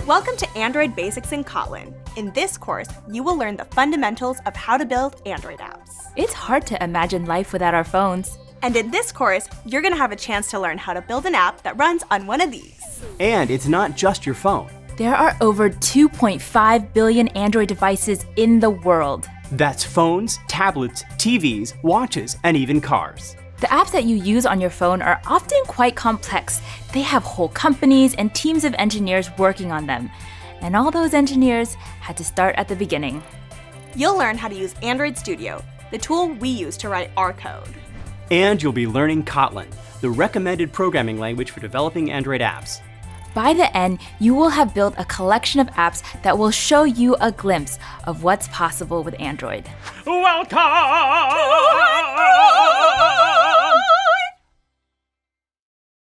Welcome to Android Basics in Kotlin. In this course, you will learn the fundamentals of how to build Android apps. It's hard to imagine life without our phones. And in this course, you're going to have a chance to learn how to build an app that runs on one of these. And it's not just your phone. There are over 2.5 billion Android devices in the world. That's phones, tablets, TVs, watches, and even cars. The apps that you use on your phone are often quite complex. They have whole companies and teams of engineers working on them. And all those engineers had to start at the beginning. You'll learn how to use Android Studio, the tool we use to write our code. And you'll be learning Kotlin, the recommended programming language for developing Android apps. By the end, you will have built a collection of apps that will show you a glimpse of what's possible with Android. Welcome!